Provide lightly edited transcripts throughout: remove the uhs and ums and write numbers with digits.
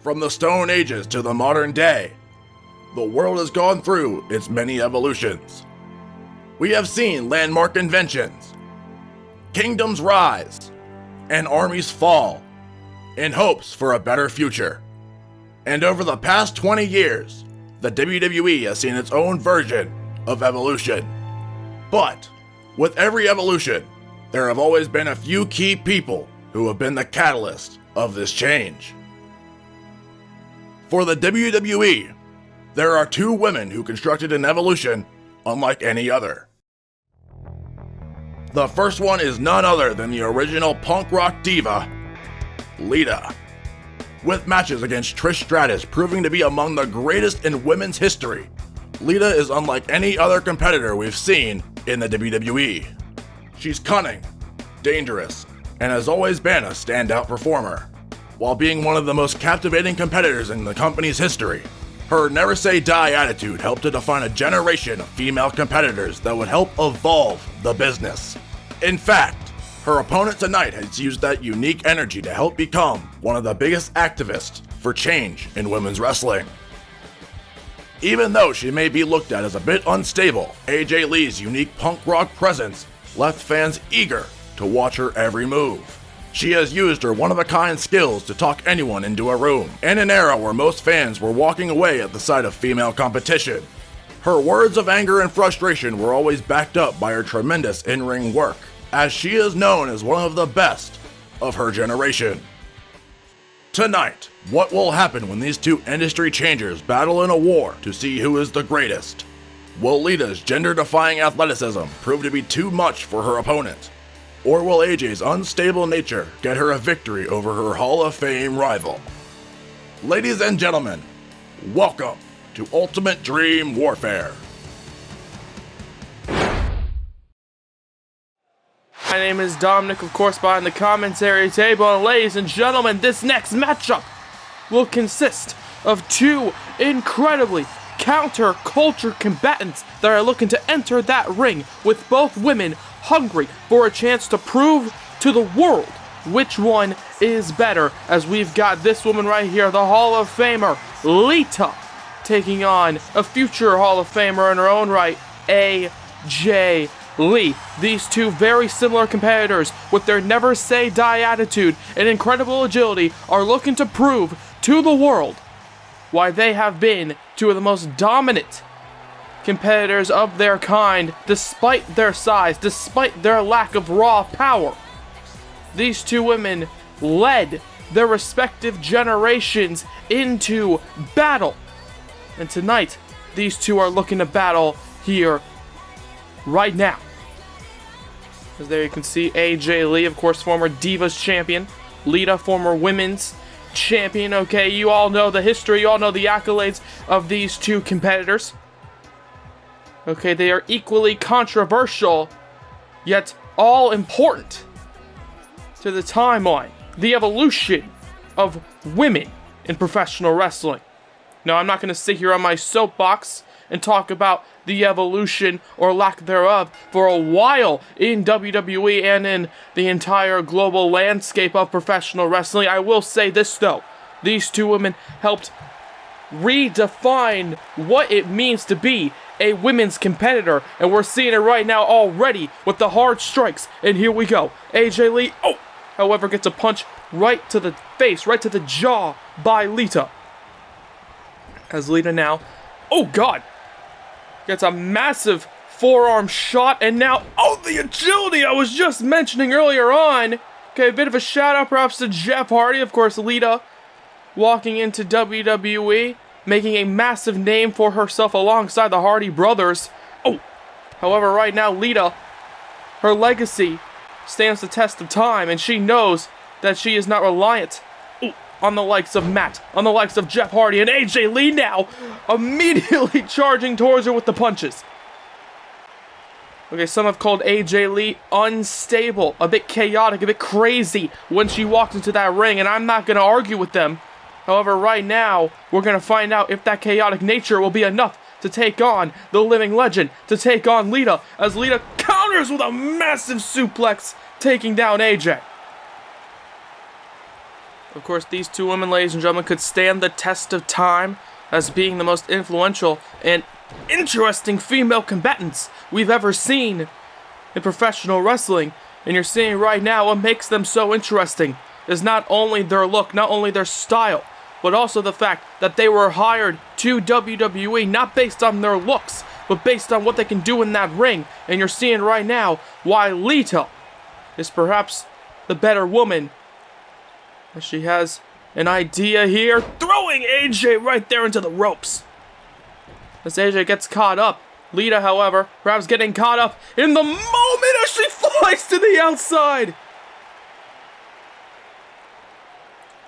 From the Stone Ages to the modern day, the world has gone through its many evolutions. We have seen landmark inventions, kingdoms rise, and armies fall, in hopes for a better future. And over the past 20 years, the WWE has seen its own version of evolution. But with every evolution, there have always been a few key people who have been the catalyst of this change. For the WWE, there are two women who constructed an evolution unlike any other. The first one is none other than the original punk rock diva, Lita, with matches against Trish Stratus proving to be among the greatest in women's history. Lita is unlike any other competitor we've seen in the WWE. She's cunning, dangerous, and has always been a standout performer, while being one of the most captivating competitors in the company's history. Her never say die attitude helped to define a generation of female competitors that would help evolve the business. In fact, her opponent tonight has used that unique energy to help become one of the biggest activists for change in women's wrestling. Even though she may be looked at as a bit unstable, AJ Lee's unique punk rock presence left fans eager to watch her every move. She has used her one-of-a-kind skills to talk anyone into a room, in an era where most fans were walking away at the sight of female competition. Her words of anger and frustration were always backed up by her tremendous in-ring work, as she is known as one of the best of her generation. Tonight, what will happen when these two industry changers battle in a war to see who is the greatest? Will Lita's gender-defying athleticism prove to be too much for her opponent? Or will AJ's unstable nature get her a victory over her Hall of Fame rival? Ladies and gentlemen, welcome to Ultimate Dream Warfare. My name is Dominic, of course, behind the commentary table, and ladies and gentlemen, this next matchup will consist of two incredibly counter-culture combatants that are looking to enter that ring, with both women hungry for a chance to prove to the world which one is better, as we've got this woman right here, the Hall of Famer, Lita, taking on a future Hall of Famer in her own right, AJ Lee. These two very similar competitors with their never say die attitude and incredible agility are looking to prove to the world why they have been two of the most dominant competitors of their kind, despite their size, despite their lack of raw power. These two women led their respective generations into battle, and tonight these two are looking to battle here right now. As there you can see AJ Lee, of course, former Divas champion, Lita, former women's champion. Okay, you all know the history, you all know the accolades of these two competitors. Okay, they are equally controversial, yet all important to the timeline, the evolution of women in professional wrestling. Now, I'm not going to sit here on my soapbox and talk about the evolution or lack thereof for a while in WWE and in the entire global landscape of professional wrestling. I will say this, though. These two women helped redefine what it means to be a women's competitor, and we're seeing it right now already with the hard strikes. And here we go. AJ Lee, however, gets a punch right to the face, right to the jaw by Lita. As Lita now, God, gets a massive forearm shot, and now, the agility I was just mentioning earlier on. Okay, a bit of a shout out perhaps to Jeff Hardy. Of course, Lita walking into WWE, making a massive name for herself alongside the Hardy brothers. However, right now, Lita, her legacy stands the test of time, and she knows that she is not reliant on the likes of Matt, on the likes of Jeff Hardy, and AJ Lee now immediately charging towards her with the punches. Okay, some have called AJ Lee unstable, a bit chaotic, a bit crazy when she walks into that ring, and I'm not going to argue with them. However, right now, we're going to find out if that chaotic nature will be enough to take on the living legend, to take on Lita, as Lita counters with a massive suplex, taking down AJ. Of course, these two women, ladies and gentlemen, could stand the test of time as being the most influential and interesting female combatants we've ever seen in professional wrestling. And you're seeing right now what makes them so interesting is not only their look, not only their style, but also the fact that they were hired to WWE not based on their looks, but based on what they can do in that ring. And you're seeing right now why Lita is perhaps the better woman. As she has an idea here, throwing AJ right there into the ropes. As AJ gets caught up, Lita, however, perhaps getting caught up in the moment as she flies to the outside.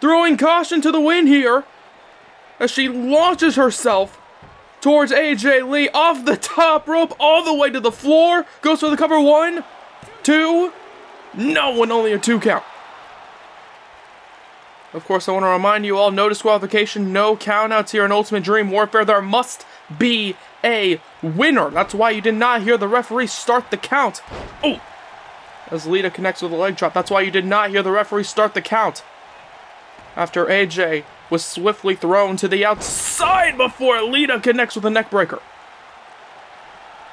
Throwing caution to the wind here as she launches herself towards AJ Lee off the top rope all the way to the floor. Goes for the cover. 1, 2. No, and only a 2 count. Of course, I want to remind you all, no disqualification, no countouts here in Ultimate Dream Warfare. There must be a winner. That's why you did not hear the referee start the count. Oh! As Lita connects with a leg drop. That's why you did not hear the referee start the count. After AJ was swiftly thrown to the outside before Lita connects with a neckbreaker.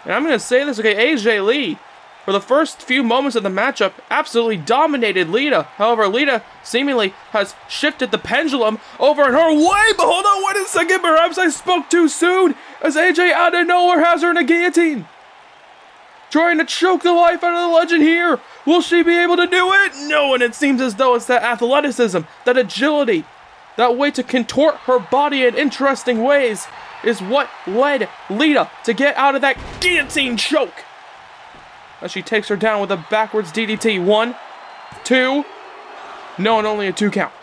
And I'm going to say this, okay, AJ Lee, for the first few moments of the matchup, absolutely dominated Lita. However, Lita seemingly has shifted the pendulum over in her way. But hold on 1 second, perhaps I spoke too soon, as AJ out of nowhere has her in a guillotine. Trying to choke the life out of the legend here. Will she be able to do it? No, and it seems as though it's that athleticism, that agility, that way to contort her body in interesting ways is what led Lita to get out of that guillotine choke. As she takes her down with a backwards DDT. 1, 2. No, and only a 2 count.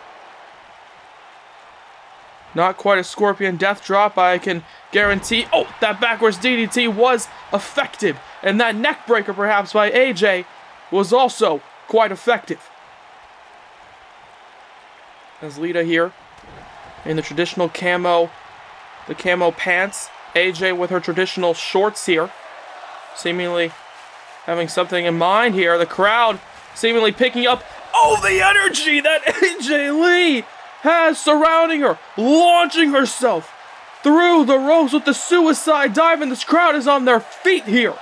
Not quite a scorpion death drop, I can guarantee. Oh, that backwards DDT was effective. And that neck breaker, perhaps, by AJ was also quite effective. As Lita here in the traditional camo, the camo pants. AJ with her traditional shorts here. Seemingly having something in mind here. The crowd seemingly picking up, oh, the energy that AJ Lee has surrounding her, launching herself through the ropes with the suicide dive, and this crowd is on their feet here.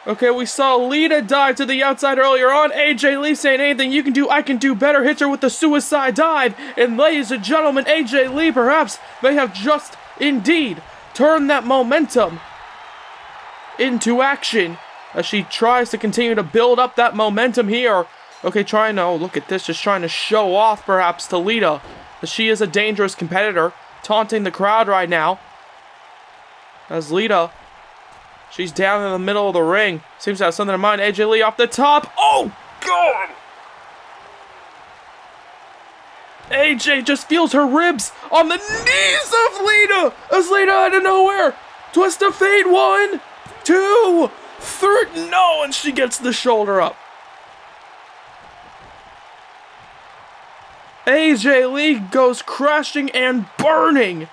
Okay, we saw Lita dive to the outside earlier on. AJ Lee saying, anything you can do, I can do better. Hits her with the suicide dive. And ladies and gentlemen, AJ Lee perhaps may have just indeed turned that momentum into action as she tries to continue to build up that momentum here. Okay, trying to, oh, look at this, just trying to show off perhaps to Lita that she is a dangerous competitor, taunting the crowd right now. As Lita, she's down in the middle of the ring, seems to have something in mind. AJ Lee off the top. Oh, God! AJ just feels her ribs on the knees of Lita as Lita out of nowhere. Twist of fate. 1, 2, 3. No, and she gets the shoulder up. AJ Lee goes crashing and burning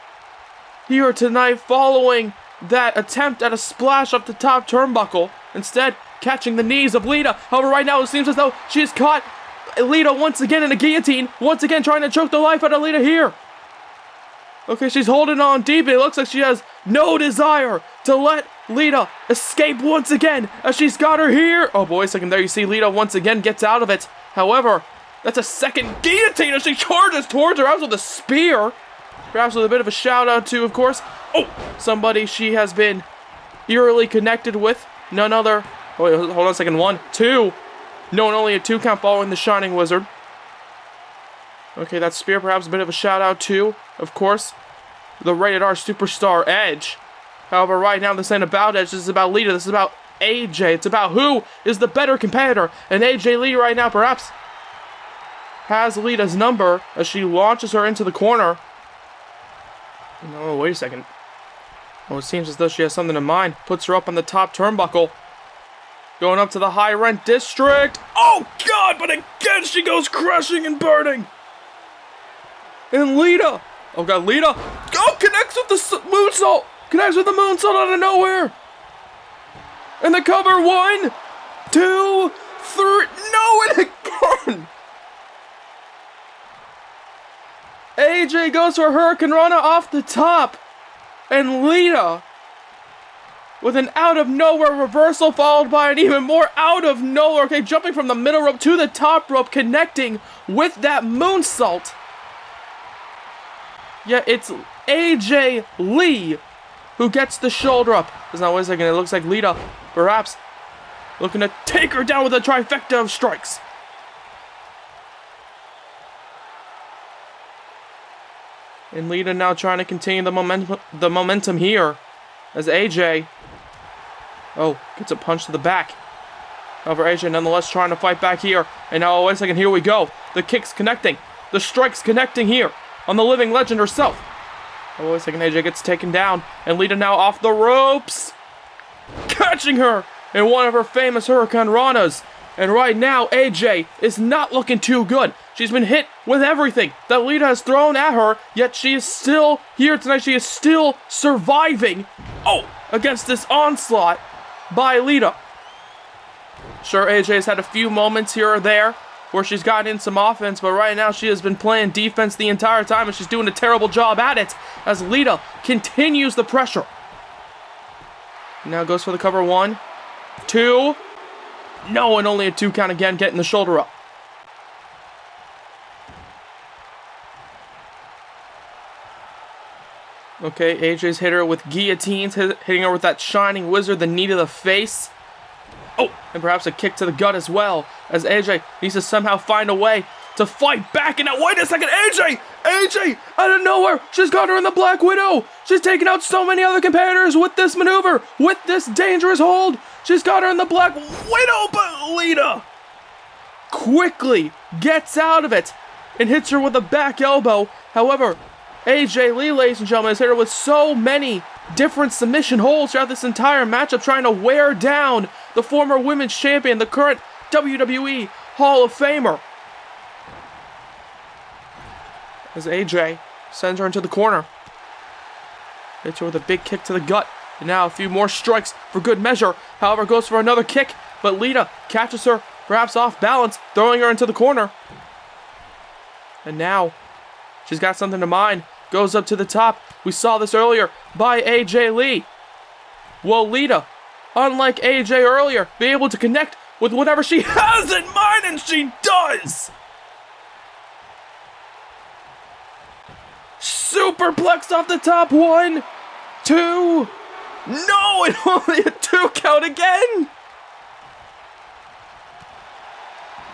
here tonight following that attempt at a splash off the top turnbuckle. Instead, catching the knees of Lita. However, right now it seems as though she's caught Lita once again in a guillotine. Once again trying to choke the life out of Lita here. Okay, she's holding on deep. It looks like she has no desire to let Lita escape once again as she's got her here. Oh boy, a second there. You see Lita once again gets out of it. However, that's a second guillotine as she charges towards her out with a spear. Perhaps with a bit of a shout out to, of course, oh, somebody she has been eerily connected with. None other. Oh, wait, hold on a second. 1, 2. No, and only a 2 count following the Shining Wizard. Okay, that spear, perhaps a bit of a shout out to, of course, the Rated R Superstar Edge. However, right now this ain't about Edge. This is about Lita. This is about AJ. It's about who is the better competitor. And AJ Lee right now perhaps has Lita's number as she launches her into the corner. No, wait a second. Oh, it seems as though she has something in mind. Puts her up on the top turnbuckle. Going up to the high rent district. Oh, God, but again she goes crushing and burning. And Lita. Oh, God, Lita. Oh, connects with the moonsault. Connects with the moonsault out of nowhere. And the cover. 1, 2, 3. No, AJ goes for Hurricane Rana off the top. And Lita, with an out-of-nowhere reversal followed by an even more out-of-nowhere, okay, jumping from the middle rope to the top rope, connecting with that moonsault. Yeah, it's AJ Lee who gets the shoulder up. Now, wait a second, it looks like Lita, perhaps, looking to take her down with a trifecta of strikes. And Lita now trying to continue the momentum here as AJ, gets a punch to the back. However, AJ nonetheless trying to fight back here. And now, wait a second, here we go. The kicks connecting. The strikes connecting here on the living legend herself. Oh, wait a second, AJ gets taken down. And Lita now off the ropes, catching her in one of her famous Hurricane Ranas. And right now, AJ is not looking too good. She's been hit with everything that Lita has thrown at her, yet she is still here tonight. She is still surviving, against this onslaught by Lita. Sure, AJ has had a few moments here or there where she's gotten in some offense, but right now she has been playing defense the entire time, and she's doing a terrible job at it as Lita continues the pressure. Now goes for the cover. 1, 2. No, and only a 2 count again, getting the shoulder up. Okay, AJ's hit her with guillotines, hitting her with that shining wizard, the knee to the face. And perhaps a kick to the gut as well, as AJ needs to somehow find a way to fight back. And now, wait a second, AJ, out of nowhere, she's got her in the Black Widow. She's taken out so many other competitors with this maneuver, with this dangerous hold. She's got her in the Black Widow, but Lita quickly gets out of it and hits her with a back elbow. However, AJ Lee, ladies and gentlemen, has hit her with so many different submission holds throughout this entire matchup, trying to wear down the former women's champion, the current WWE Hall of Famer. As AJ sends her into the corner, hits her with a big kick to the gut, and now a few more strikes for good measure. However, goes for another kick, but Lita catches her perhaps off balance, throwing her into the corner. And now she's got something in mind. Goes up to the top. We saw this earlier by AJ Lee. Will Lita, unlike AJ earlier, be able to connect with whatever she has in mind? And she does! Superplex off the top. 1, 2. No, and only a 2 count again.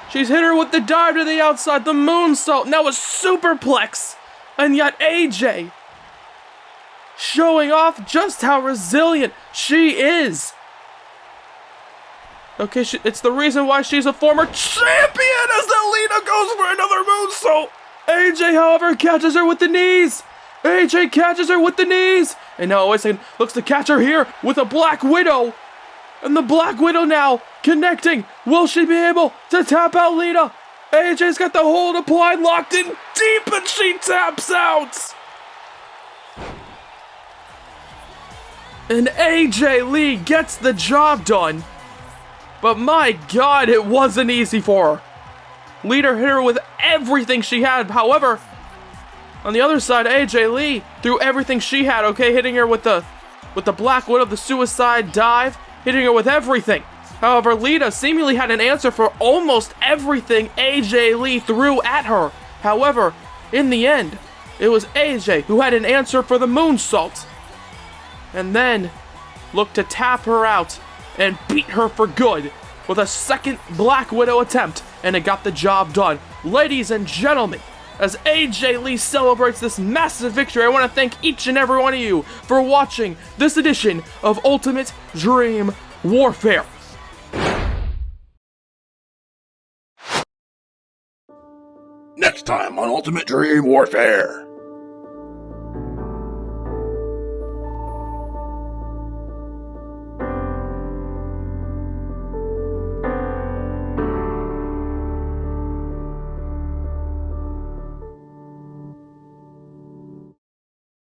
She's hit her with the dive to the outside, the moonsault, now a superplex. And yet AJ showing off just how resilient she is. Okay, it's the reason why she's a former champion, as the Lita goes for another moonsault. AJ, however, catches her with the knees. AJ catches her with the knees. And now, wait a second, looks to catch her here with a Black Widow. And the Black Widow now connecting. Will she be able to tap out Lita? AJ's got the hold applied, locked in deep, and she taps out. And AJ Lee gets the job done. But my God, it wasn't easy for her. Lita hit her with everything she had. However, on the other side, AJ Lee threw everything she had, okay, hitting her with the Black Widow, the suicide dive, hitting her with everything. However, Lita seemingly had an answer for almost everything AJ Lee threw at her. However, in the end, it was AJ who had an answer for the moonsault. And then looked to tap her out and beat her for good with a second Black Widow attempt, and it got the job done. Ladies and gentlemen, as AJ Lee celebrates this massive victory, I want to thank each and every one of you for watching this edition of Ultimate Dream Warfare. Next time on Ultimate Dream Warfare.